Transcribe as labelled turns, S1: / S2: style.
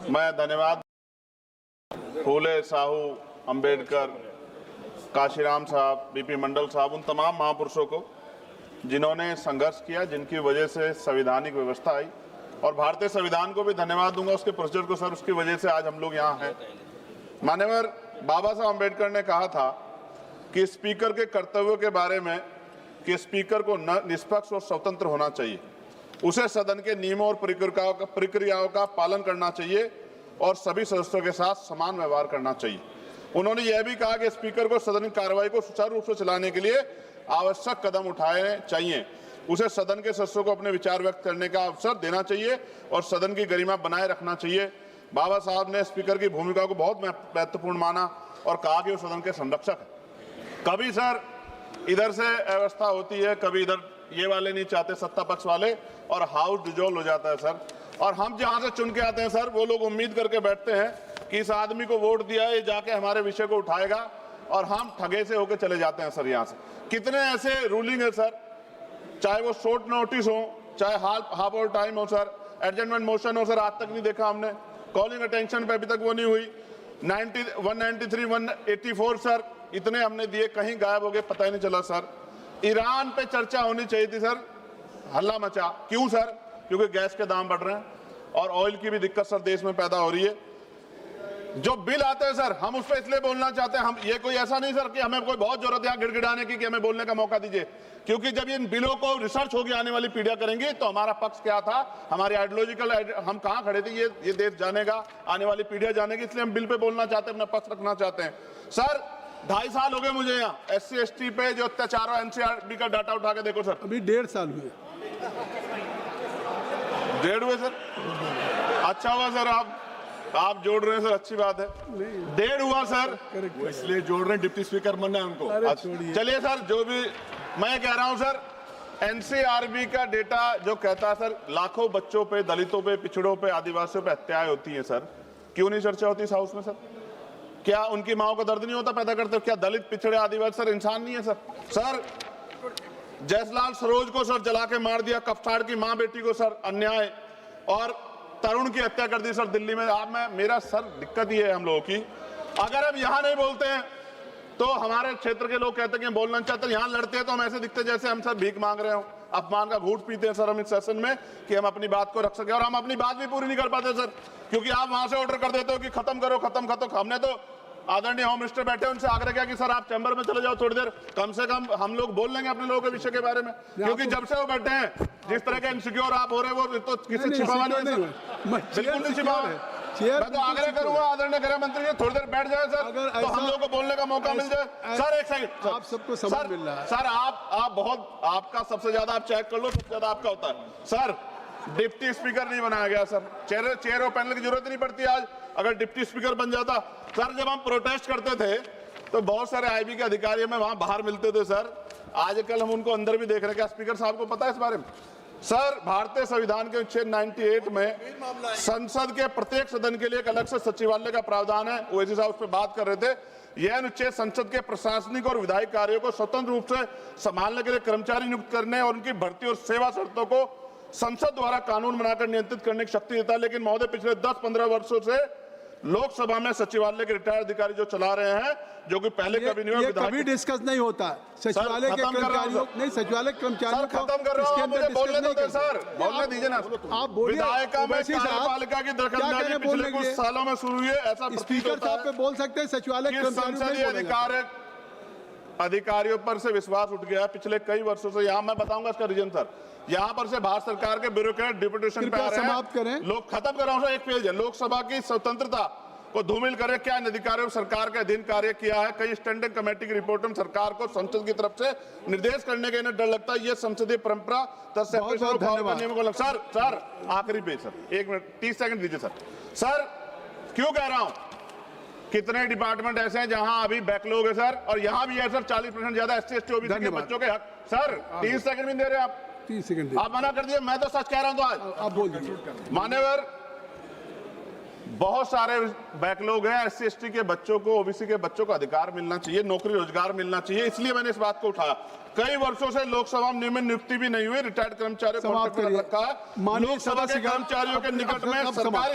S1: मैं धन्यवाद फूले, साहू, अंबेडकर, काशीराम साहब, बीपी मंडल साहब, उन तमाम महापुरुषों को जिन्होंने संघर्ष किया, जिनकी वजह से संवैधानिक व्यवस्था आई, और भारतीय संविधान को भी धन्यवाद दूंगा उसके प्रोसीजर को सर, उसकी वजह से आज हम लोग यहाँ हैं। माननीय बाबा साहब अंबेडकर ने कहा था कि स्पीकर के कर्तव्यों के बारे में कि स्पीकर को निष्पक्ष और स्वतंत्र होना चाहिए, उसे सदन के नियमों और प्रक्रियाओं का पालन करना चाहिए और सभी सदस्यों के साथ समान व्यवहार करना चाहिए। उन्होंने यह भी कहा कि स्पीकर को सदन की कार्रवाई को सुचारू रूप से चलाने के लिए आवश्यक कदम उठाने चाहिए, उसे सदन के सदस्यों को अपने विचार व्यक्त करने का अवसर देना चाहिए और सदन की गरिमा बनाए रखना चाहिए। बाबा साहब ने स्पीकर की भूमिका को बहुत महत्वपूर्ण माना और कहा कि वो सदन के संरक्षक है। कभी सर इधर से व्यवस्था होती है, कभी इधर ये वाले नहीं चाहते, सत्ता पक्ष वाले, और हाउस डिजोल्व हो जाता है सर। और हम जहां से चुन के आते हैं सर, वो लोग उम्मीद करके बैठते हैं कि इस आदमी को वोट दिया, ये जाके हमारे विषय को उठाएगा, और हम ठगे से होकर चले जाते हैं सर। यहाँ से कितने ऐसे रूलिंग है सर, चाहे वो शॉर्ट नोटिस हो, चाहे हाफ आवर टाइम हो सर, एडजमेंट मोशन हो सर, आज तक नहीं देखा हमने। कॉलिंग अटेंशन पे अभी तक वो नहीं हुई। 193, 184 सर, इतने हमने दिए, कहीं गायब हो गए, पता ही नहीं चला सर। ईरान पे चर्चा होनी चाहिए थी सर, हल्ला मचा। क्यों सर? क्योंकि गैस के दाम बढ़ रहे हैं और ऑयल की भी दिक्कत सर देश में पैदा हो रही है। जो बिल आते हैं सर, हम उस पर इसलिए बोलना चाहते हैं, हम ये कोई ऐसा नहीं सर कि हमें कोई बहुत जरूरत है यहाँ गिड़गिड़ाने की कि हमें बोलने का मौका दीजिए, क्योंकि जब इन बिलों को रिसर्च होगी आने वाली पीढ़ियां करेंगी तो हमारा पक्ष क्या था, हमारी आइडियोलॉजिकल हम कहां खड़े थे, ये देश जानेगा, आने वाली पीढ़ियां जानेगी। इसलिए हम बिल पे बोलना चाहते हैं, अपना पक्ष रखना चाहते हैं। सर 2.5 साल हो गए मुझे यहाँ SC ST पे जो अत्याचार है, NCRB का डाटा उठा के देखो सर,
S2: अभी 1.5 साल हुए।
S1: 1.5 हुए सर? अच्छा हुआ सर, आप जोड़ रहे हैं सर, अच्छी बात है। 1.5 हुआ सर,
S3: इसलिए जोड़ रहे हैं, डिप्टी स्पीकर बनना है उनको।
S1: चलिए सर, जो भी मैं कह रहा हूं सर, NCRB का डेटा जो कहता है सर, लाखों बच्चों पे, दलितों पे, पिछड़ों पे, आदिवासियों पे हत्याएं होती हैं सर, क्यों नहीं चर्चा होती इस हाउस में सर? क्या उनकी माओ का दर्द नहीं होता पैदा करते? क्या दलित, पिछड़े, आदिवासी सर इंसान नहीं है सर? सर जयसलाल सरोज को सर जला के मार दिया, कफ्ताड़ की माँ बेटी को सर अन्याय, और तरुण की हत्या कर दी सर दिल्ली में। आप मेरा सर दिक्कत ये है हम लोगों की, अगर हम यहाँ नहीं बोलते हैं तो हमारे क्षेत्र के लोग कहते हैं कि बोलना चाहते हैं, यहाँ लड़ते हैं तो हम ऐसे दिखते जैसे हम सर भीख मांग रहे हो, अपमान का घूंट पीते हैं सर हम इस सेशन में कि हम अपनी बात को रख सके, और हम अपनी बात भी पूरी नहीं कर पाते सर, क्योंकि आप वहां से ऑर्डर कर देते हो कि खत्म करो, खत्म खत्म। हमने तो आदरणीय होम मिनिस्टर बैठे, उनसे आग्रह किया कि सर आप चैम्बर में चले जाओ थोड़ी देर, कम से कम हम लोग बोल लेंगे अपने लोगों के विषय के बारे में, क्योंकि जब से वो बैठे हैं जिस तरह के इनसिक्योर आप हो रहे हैं वो तो किसी छिपावा नहीं है, बिल्कुल नहीं छिपावा है। मैं तो आग्रह करूंगा आदरणीय गृह मंत्री जी थोड़ी देर बैठ जाए सर, तो हम लोग को बोलने का मौका मिल जाए। सर एक सेकंड,
S2: आप सबको समझ मिल रहा है
S1: सर, आप बहुत, आपका सबसे ज्यादा आप चेक कर लो, सबसे ज्यादा आपका होता है सर। डिप्टी स्पीकर नहीं बनाया गया सर, चेयर और पैनल की जरूरत नहीं पड़ती आज, अगर डिप्टी स्पीकर बन जाता। सर जब हम प्रोटेस्ट करते थे तो बहुत सारे IB के अधिकारी हमें वहां बाहर मिलते थे सर, आजकल हम उनको अंदर भी देख रहे हैं। क्या स्पीकर साहब को पता है इस बारे में? सर भारतीय संविधान के अनुच्छेद 98 में संसद के प्रत्येक सदन के लिए एक अलग से सचिवालय का प्रावधान है, ओवैसी साहब उस पर बात कर रहे थे। यह अनुच्छेद संसद के प्रशासनिक और विधायी कार्यों को स्वतंत्र रूप से संभालने के लिए कर्मचारी नियुक्त करने और उनकी भर्ती और सेवा शर्तों को संसद द्वारा कानून बनाकर नियंत्रित करने की शक्ति देता है। लेकिन महोदय पिछले 10-15 वर्षों से लोकसभा में सचिवालय के रिटायर्ड अधिकारी जो चला रहे हैं, जो कि पहले कभी नहीं हुआ,
S2: कभी डिस्कस नहीं होता सचिवालय के कर्मचारियों, नहीं सचिवालय कर्मचारियों को
S1: खत्म कर रहा हूं, मुझे बोलने दो सर, बोलने दीजिए ना।
S2: आप बोलिए,
S1: विधायिका में कार्यपालिका की दखलंदाजी पिछले कुछ सालों में शुरू हुई है, ऐसा
S2: स्पीकर साहब पे बोल सकते हैं, सचिवालय
S1: संसदीय अधिकारियों पर से विश्वास उठ गया पिछले कई वर्षों से। यहाँ मैं बताऊंगा इसका रीजन सर, यहाँ पर से भारत सरकार के ब्यूरोक्रेट डिप्यूटेशन पे आ रहे हैं लोग। खत्म कर रहा हूं सर, एक पेज है, लोकसभा की स्वतंत्रता को धूमिल करे, क्या इन अधिकारियों सरकार के अधीन कार्य किया है? कई स्टैंडिंग कमेटी की रिपोर्ट में सरकार को संसद की तरफ से निर्देश करने का इन्हें डर लगता है, ये संसदीय परंपरा सर। सर आखिरी पेज सर, 1 मिनट 30 सेकंड दीजिए सर। सर क्यों कह रहा हूं, कितने डिपार्टमेंट ऐसे हैं जहां अभी बैकलॉग है सर, और यहां भी है सर 40% ज्यादा SC ST OBC के बच्चों के हक। सर 30 सेकंड भी दे रहे आप,
S2: 30 सेकंड
S1: आप मना कर दिए, मैं तो सच कह रहा हूं। तो आज
S2: आप बोल दीजिए।
S1: मान्यवर बहुत सारे बैकलॉग हैं, SC ST के बच्चों को, OBC के बच्चों को अधिकार मिलना चाहिए, नौकरी रोजगार मिलना चाहिए, इसलिए मैंने इस बात को उठाया। कई वर्षों से लोकसभा में नियमित नियुक्ति भी नहीं हुई, रिटायर्ड कर्मचारियों को रखा है। लोकसभा के कर्मचारियों के निकट में सरकारी